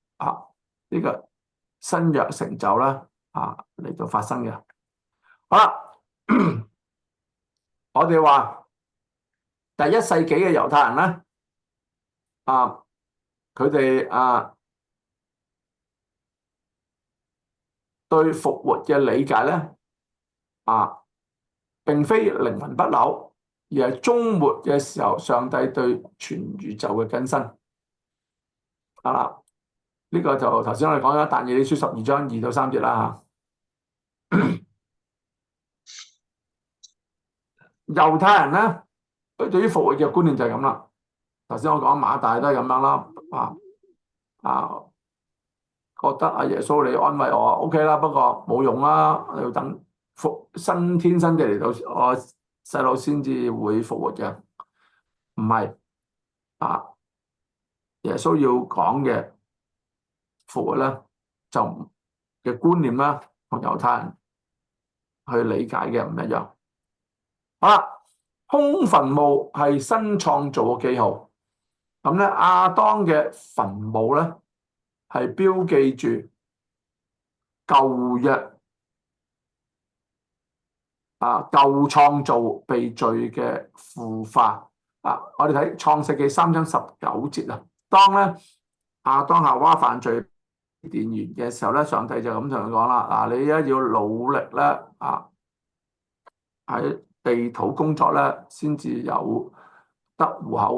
呢個新約成就啦嚟到發生嘅。好啦，我哋話第一世紀嘅猶太人咧，佢哋對復活嘅理解咧，並非靈魂不朽，而係終末嘅時候，上帝對全宇宙嘅更新。呢個就頭先我哋講咗但以理書12章2到3節啦。猶太人咧，佢對於復活嘅觀念就係咁啦。頭先我講馬大都係咁樣啦。覺得耶穌你安慰我 OK 啦，不過冇用啦，要等新天新地嚟到，我細路先至會復活嘅。唔係耶穌要講嘅復活咧，就嘅觀念啦，同猶太人去理解嘅唔一樣。好啦，空墳墓係新創造嘅記號。咁咧，亞當嘅墳墓咧係標記住舊約舊創造被罪嘅腐化。我哋睇創世記3章19節啊。當咧亞當夏娃犯罪殿園嘅時候咧，上帝就咁同佢講啦：你要努力咧喺地土工作咧，先至有得糊口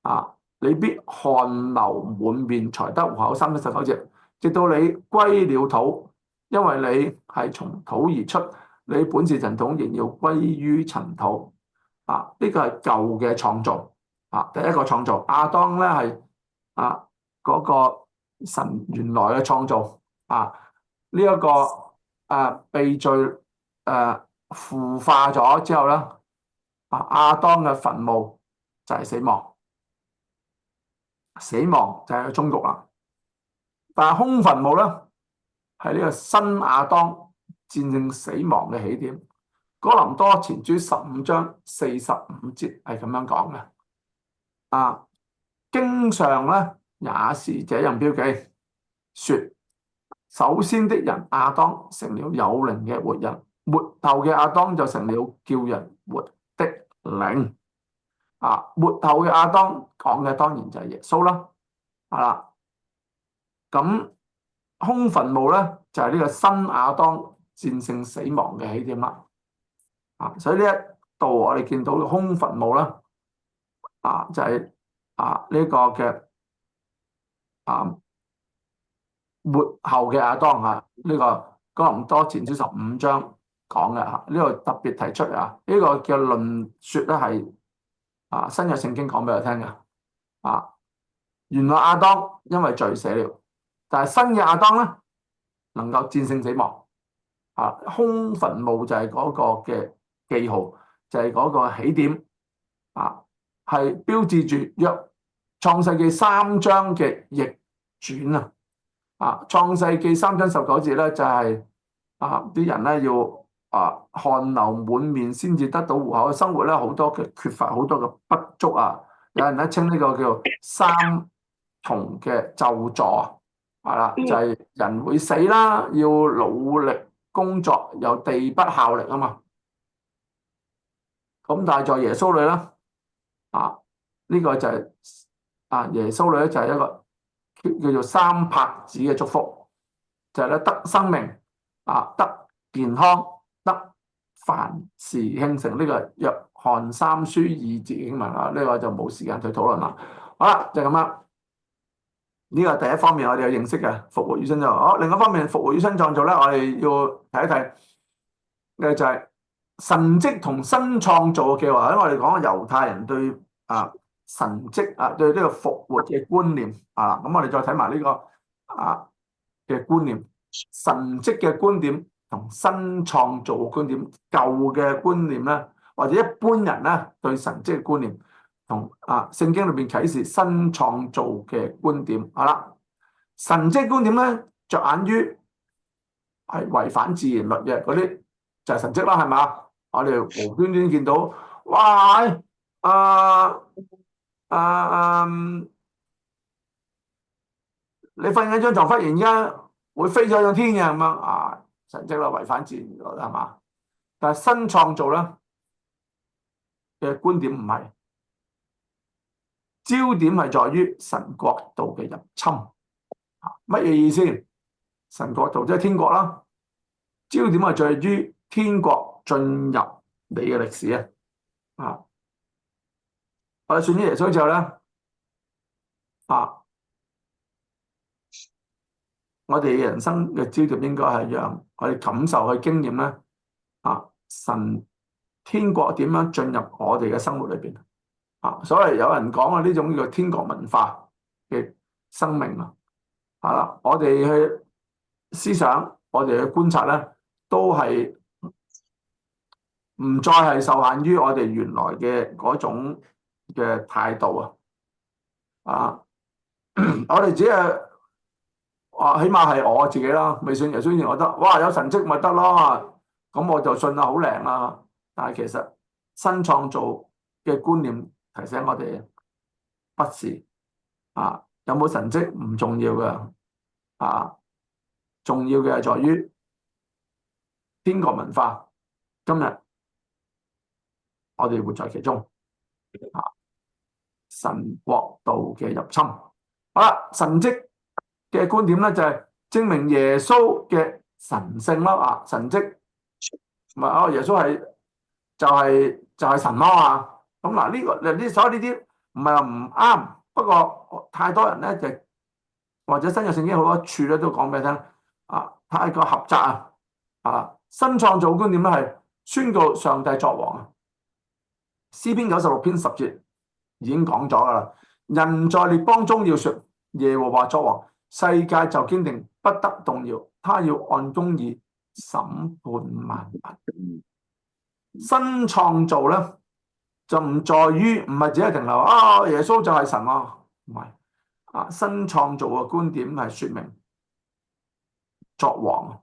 啊！你必汗流滿面才得糊口。3章19節，直到你歸了土，因為你係從土而出，你本是塵土，仍要歸於塵土。呢個係舊嘅創造。第一個創造，亞當咧係嗰個神原來嘅創造。呢一個被罪腐化咗之後咧，亞當嘅墳墓就係死亡，死亡就係個終局啦。但係空墳墓咧係呢個新亞當戰勝死亡嘅起點。哥林多前書15章45節係咁樣講嘅。經上咧也是這樣標記，說首先的人亞當成了有靈嘅活人，末後嘅亞當就成了叫人活的靈。末後嘅亞當講嘅當然就係耶穌啦。咁空墳墓咧就係呢個新亞當戰勝死亡嘅起點啦。所以呢一度我哋見到嘅空墳墓啦，就係呢個嘅末後嘅亞當。呢個哥林多前書15章講嘅。呢個特別提出呢個嘅論説咧係新約聖經講俾我聽嘅。原來亞當因為罪死了，但係新嘅亞當咧能夠戰勝死亡。空墳墓就係嗰個嘅記號，就係嗰個起點。係標誌住約創世記3章嘅逆轉。創世記3章19節咧就係啲人咧要汗流滿面先至得到糊口，生活咧好多嘅缺乏，好多嘅不足。有人咧稱呢個叫3重嘅咒詛，就係人會死啦，要努力工作，有地不效力啊嘛。咁但係在耶穌裏咧，呢個就係耶穌裏咧就係一個叫做3拍子嘅祝福，就係咧得生命，得健康，得凡事興盛。呢個係約翰3書2節經文呢個就冇時間去討論啦。好啦，就咁啦。呢個第一方面我哋有認識嘅復活與新創造。另一方面復活與新創造咧，我哋要睇一睇嘅就係神蹟同新創造嘅話，因為我哋講猶太人對神蹟對呢個復活嘅觀念咁我哋再睇埋呢個嘅觀念，神蹟嘅觀點同新創造嘅觀點，舊嘅觀念咧，或者一般人咧對神蹟嘅觀念，同聖經裏邊啟示新創造嘅觀點。好啦，神蹟觀點咧着眼於係違反自然律嘅嗰啲就係神蹟啦，係嘛？我哋無端端見到，哇！你瞓緊張床，忽然間會飛咗上天嘅咁樣神蹟啦，違反自然律係嘛？但係新創造咧嘅觀點唔係，焦點係在於神國度嘅入侵。乜嘢意思？神國度即係天國啦，焦點係在於天國進入你嘅歷史我哋信咗耶穌之後咧，我哋人生嘅焦點應該係讓我哋感受去經驗咧，神天國點樣進入我哋嘅生活裏邊。所謂有人講呢種叫天國文化嘅生命我哋去思想，我哋去觀察咧，都係唔再係受限於我哋原來嘅嗰種嘅態度我哋只係起碼係我自己啦，未信耶穌前我覺得哇有神蹟咪得咯，咁我就信啦，好靈啦。但係其實新創造嘅觀念提醒我哋，不是有冇神蹟唔重要嘅重要嘅係在於天國文化。今日我哋活在其中神國度嘅入侵。好啦，神蹟嘅觀點咧就係證明耶穌嘅神性啦。神蹟唔係耶穌係就係神咯咁嗱，所有呢啲唔係話唔啱，不過太多人咧就或者新約聖經好多處咧都講俾你聽太過狹窄新創造觀點咧係宣告上帝作王。詩篇96篇10節已經講咗噶啦，人在列邦中要說耶和華作王，世界就堅定不得動搖，他要按公義審判萬民。新創造咧就唔在於唔係只係停留耶穌就係神唔係新創造嘅觀點係說明作王，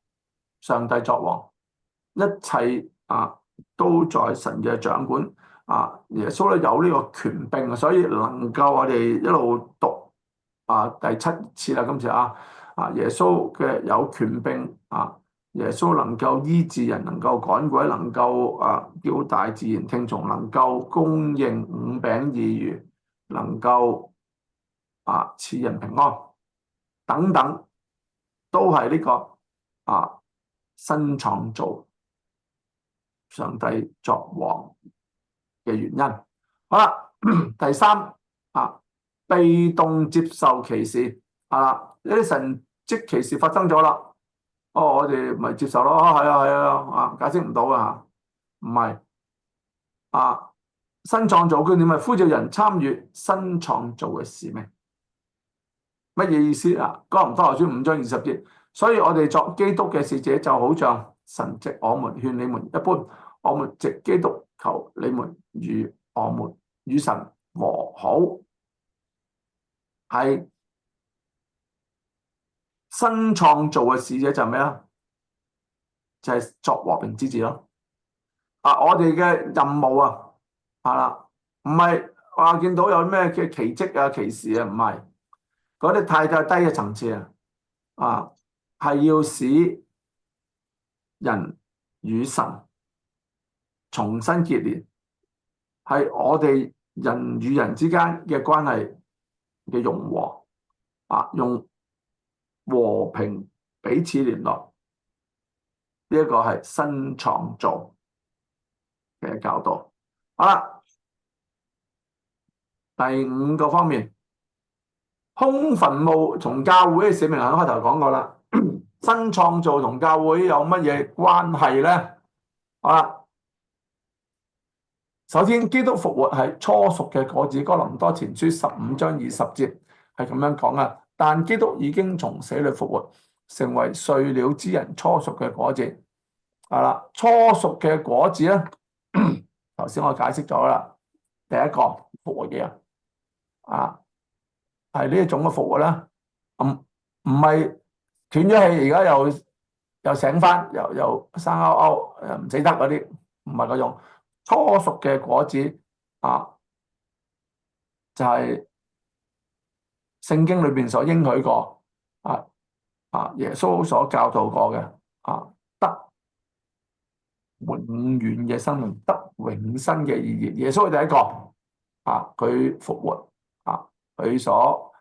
上帝作王，一切都在神嘅掌管。耶穌咧有呢個權柄，所以能夠我哋一路讀第7次啦，今次耶穌嘅有權柄耶穌能夠醫治人，能夠趕鬼，能夠叫大自然聽從，能夠供應5餅2魚，能夠賜人平安等等，都係呢個新創造上帝作王嘅原因。好啦，第3被動接受歧視呢啲神蹟歧視發生咗啦，我哋咪接受咯，係啊，解釋唔到唔係新創造觀點係呼召人參與新創造嘅使命。乜嘢意思啊？哥林多後書5章20節，所以我哋作基督嘅使者，就好像神藉我們勸你們一般，我們藉基督求你們與神和好。係新創造嘅使者就係咩啊？就係作和平之子咯。我哋嘅任務啊，係啦，唔係話見到有咩嘅奇蹟啊、奇事啊，唔係嗰啲太低嘅層次啊，係要使人與神重新結連，係我哋人與人之間嘅關係嘅融和用和平彼此聯絡，呢一個係新創造嘅教導。好啦，第5個方面，空墳墓同教會嘅使命，喺開頭講過啦。新創造同教會有乜嘢關係咧？好啦，首先基督復活係初熟嘅果子，哥林多前書15章20節係咁樣講啊。但基督已經從死裏復活，成為睡了之人初熟嘅果子。係啦，初熟嘅果子咧，頭先我解釋咗啦。第一個復活嘅人係呢一種嘅復活啦，唔係斷咗氣，而家又醒翻，又生勾勾，唔死得嗰啲，唔係嗰種初熟嘅果子就係聖經裏邊所應許過耶穌所教導過嘅得永遠嘅生命，得永生嘅意義。耶穌係第一個佢復活佢所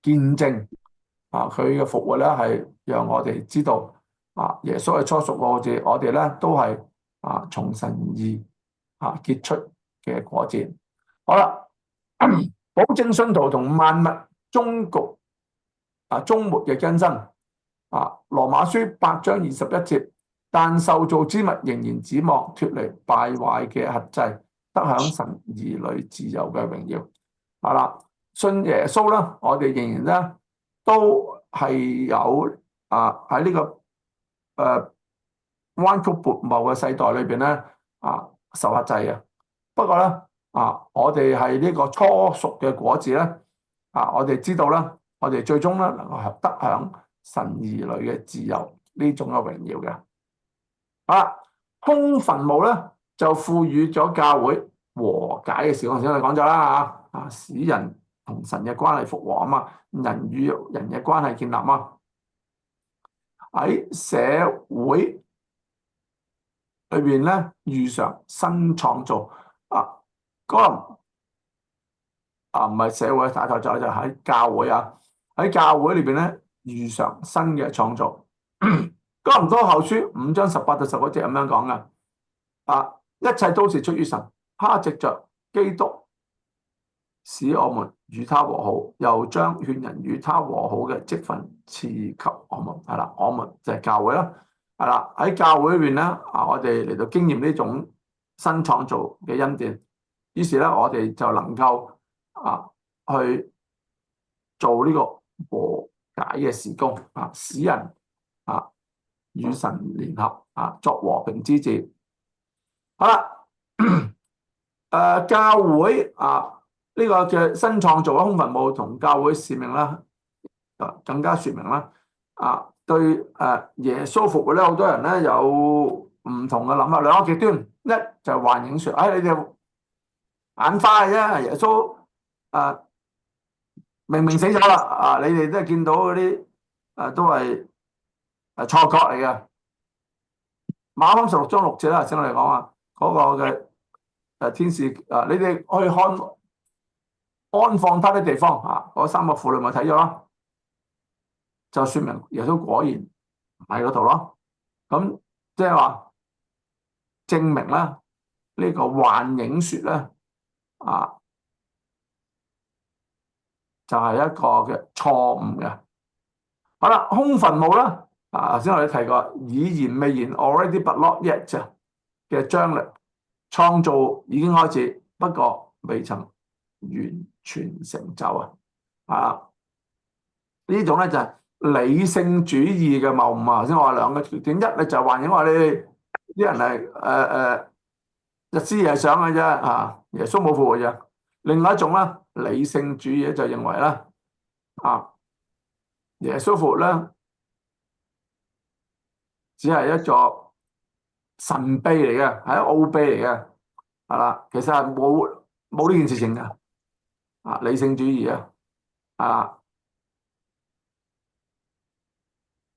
見證佢嘅復活咧，係讓我哋知道耶穌係初熟果子，我哋咧都係從神而結出嘅果子。好啦，保證信徒同萬物終局終末嘅更新。羅馬書8章21節，但受造之物仍然指望脫離敗壞嘅轄制，得享神兒女自由嘅榮耀。信耶穌啦，我哋仍然咧都係有喺呢個彎曲悖謬嘅世代裏邊咧受轄制嘅。不過咧我哋係呢個初熟嘅果子咧我哋知道啦，我哋最終咧能夠得享神兒女嘅自由呢種嘅榮耀嘅。空墳墓咧就賦予咗教會和解嘅事，我頭先我哋講咗啦使人同神嘅關係復和啊嘛，人與人嘅關係建立啊嘛。喺社會裏邊咧遇上新創造嗰唔係社會大頭就喺教會喺教會裏邊咧遇上新嘅創造。哥林多後書5章18到19節咁樣講嘅一切都是出於神，他藉着基督使我們與他和好，又將勸人與他和好嘅職分賜給我們。係啦，我們就係教會啦。係啦，喺教會裏邊咧我哋嚟到經驗呢種新創造嘅恩典，於是咧我哋就能夠去做呢個和解嘅事工使人與神聯合作和平之子。好啦，教會呢個嘅新創造嘅空墳墓同教會使命啦，更加說明啦對耶穌復活咧，好多人咧有唔同嘅諗法，兩個極端，一就係幻影說你哋眼花嘅啫，耶穌明明死咗啦你哋都係見到嗰啲都係錯覺嚟嘅。馬可16章6節啦，先我哋講嗰個嘅天使你哋去看安放他的地方嗰3個婦女咪睇咗咯，就說明耶穌果然唔喺嗰度咯。咁即係話證明咧呢個幻影說咧就係一個嘅錯誤嘅。好啦，空墳墓啦頭先我哋提過已然未然 already but not yet 嘅張力，創造已經開始，不過未曾完全成就啊！呢種咧就係理性主義嘅謬誤啊！頭先我話兩個條件，一咧就係幻影話你啲人係日思夜想嘅啫啊，耶穌冇復活嘅。另外一種咧，理性主義就認為咧耶穌復活咧只係一座神秘嚟嘅，係一個奧秘嚟嘅，係啦，其實係冇呢件事情嘅理性主義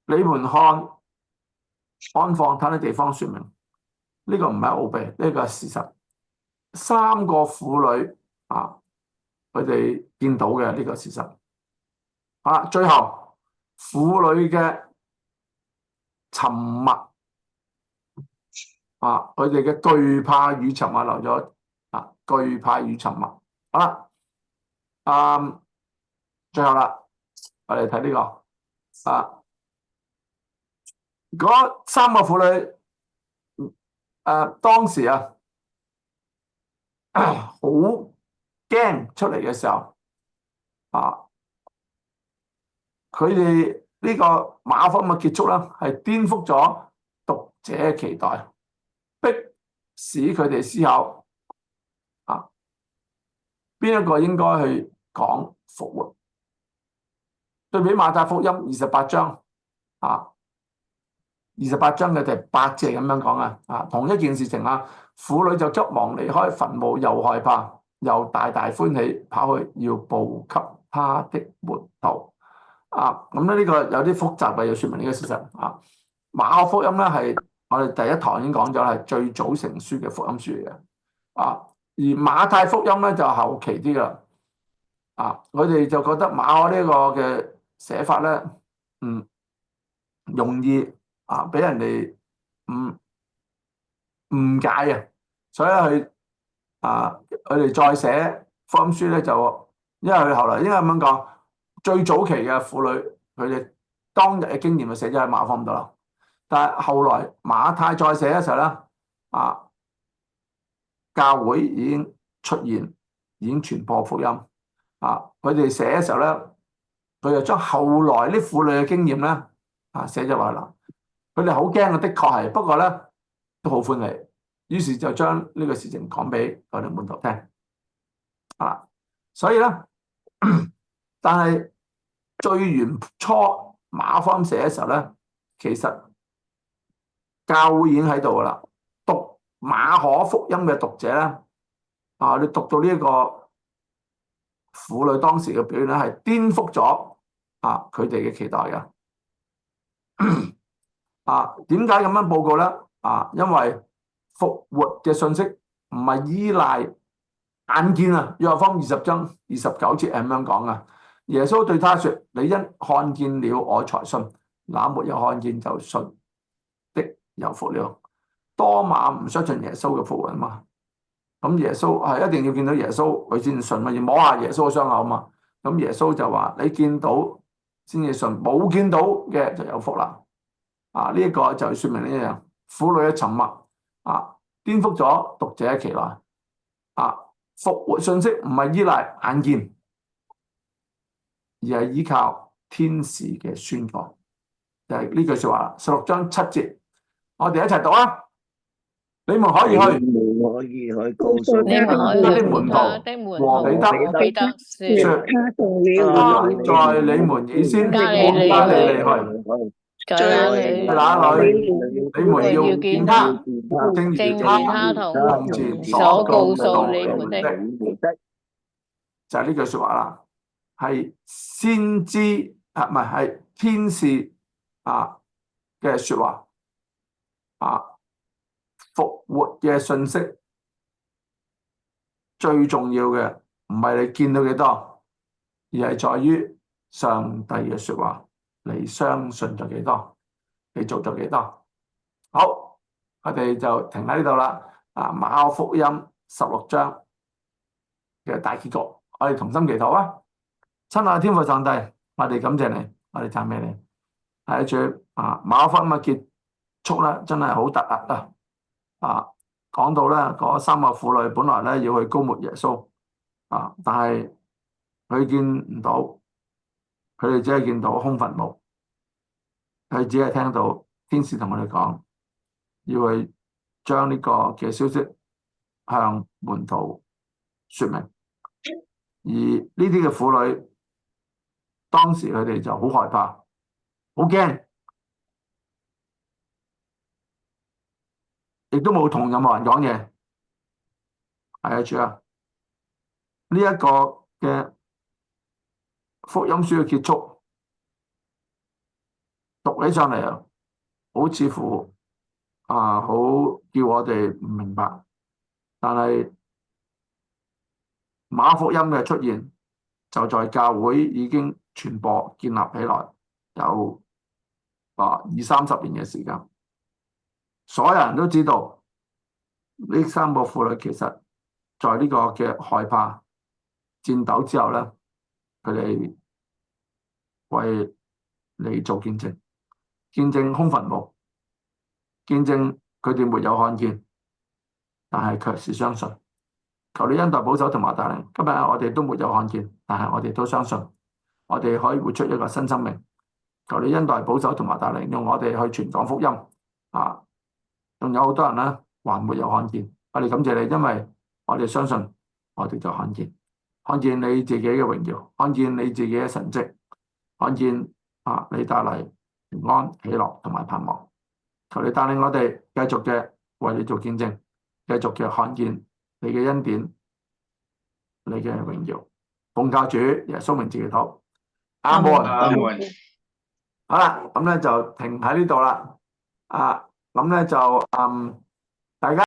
你們看安放他的地方，說明呢個唔係奧秘，呢個係事實。三個婦女佢哋見到嘅呢個事實。最後婦女嘅沉默佢哋嘅懼怕與沉默留咗懼怕與沉默。好啦，最後啦，我哋睇呢個嗰三個婦女當時好驚出嚟嘅時候佢哋呢個馬可福音嘅結束咧，係顛覆咗讀者嘅期待，迫使佢哋思考邊一個應該去講復活。對比馬太福音28章28章嘅第8節咁樣講同一件事情婦女就急忙離開墳墓，又害怕又大大歡喜，跑去要報給他的門徒。咁呢個有啲複雜嘅，要說明呢個事實馬可福音咧係我哋第一堂已經講咗，係最早成書嘅福音書嚟嘅而馬太福音咧就後期啲噶佢哋就覺得馬可呢個嘅寫法咧容易俾人哋誤解所以佢哋再寫福音書咧就因為佢後來應該咁樣講。最早期嘅婦女，佢哋當日嘅經驗就寫咗喺馬可福音度啦。但係後來馬太再寫嘅時候咧，教會已經出現，已經傳播福音。佢哋寫嘅時候咧，佢就將後來啲婦女嘅經驗咧，寫咗落去啦。佢哋好驚嘅，的確係，不過咧都好歡喜，於是就將呢個事情講俾我哋門徒聽。所以咧。但係最原初馬可福音寫嘅時候咧，其實教會已經喺度噶啦。讀馬可福音嘅讀者咧，你讀到呢一個婦女當時嘅表現咧，係顛覆咗佢哋嘅期待嘅。點解咁樣報告咧？因為復活嘅信息唔係依賴眼見約翰福音20章29節係咁樣講噶。耶穌對他說：你因看見了我才信，那沒有看見就信的有福了。多馬唔相信耶穌嘅復活嘛，咁耶穌係一定要見到耶穌佢先信嘛，要摸下耶穌嘅傷口嘛。咁耶穌就話：你見到先至信，冇見到嘅就有福啦。呢一個就說明呢樣婦女嘅沉默顛覆咗讀者嘅期待。復活信息唔係依賴眼見，而係依靠天使嘅宣告，就係呢句說話16章7節，我哋一齊讀啊！你們可以去告訴你們可以去的門徒和彼得說，他在你們以先加利利去，在那裏你們要見他，正如他從前所告訴你們的，就係呢句說話啦。係先知唔係天使嘅說話復活嘅信息最重要嘅唔係你見到幾多，而係在於上帝嘅說話，你相信咗幾多，你做咗幾多。好，我哋就停喺呢度啦。馬可福音16章嘅大結局，我哋同心祈禱啊！親愛的天父上帝，我哋感謝你，我哋讚美你。係主馬可福音嘅結束咧，真係好突兀講到咧嗰三個婦女本來咧要去膏抹耶穌啊，但係佢見唔到，佢哋只係見到空墳墓，佢只係聽到天使同佢哋講，要去將呢個嘅消息向門徒説明。而呢啲嘅婦女當時佢哋就好害怕，好驚，亦都冇同任何人講嘢。係啊，主啊，呢一個嘅福音書嘅結束，讀起上嚟啊，好似乎好叫我哋唔明白。但係馬福音嘅出現，就在教會已經傳播建立起來有20-30年嘅時間，所有人都知道呢三個婦女其實在呢個嘅害怕戰鬥之後咧，佢哋為你做見證，見證空墳墓，見證佢哋沒有看見，但係卻是相信。求你恩待保守同埋帶領，今日我哋都沒有看見，但係我哋都相信，我哋可以活出一個新生命。求你恩待保守同埋帶領，用我哋去傳講福音啊！仲有好多人咧，還沒有看見，我哋感謝你，因為我哋相信，我哋就看見，看見你自己嘅榮耀，看見你自己嘅神蹟，看見你帶嚟平安、喜樂同埋盼望。求你帶領我哋繼續嘅為你做見證，繼續嘅看見你嘅恩典，你嘅榮耀。奉教主耶穌名字祈禱，阿門。阿門。好啦，咁咧就停喺呢度啦。咁咧就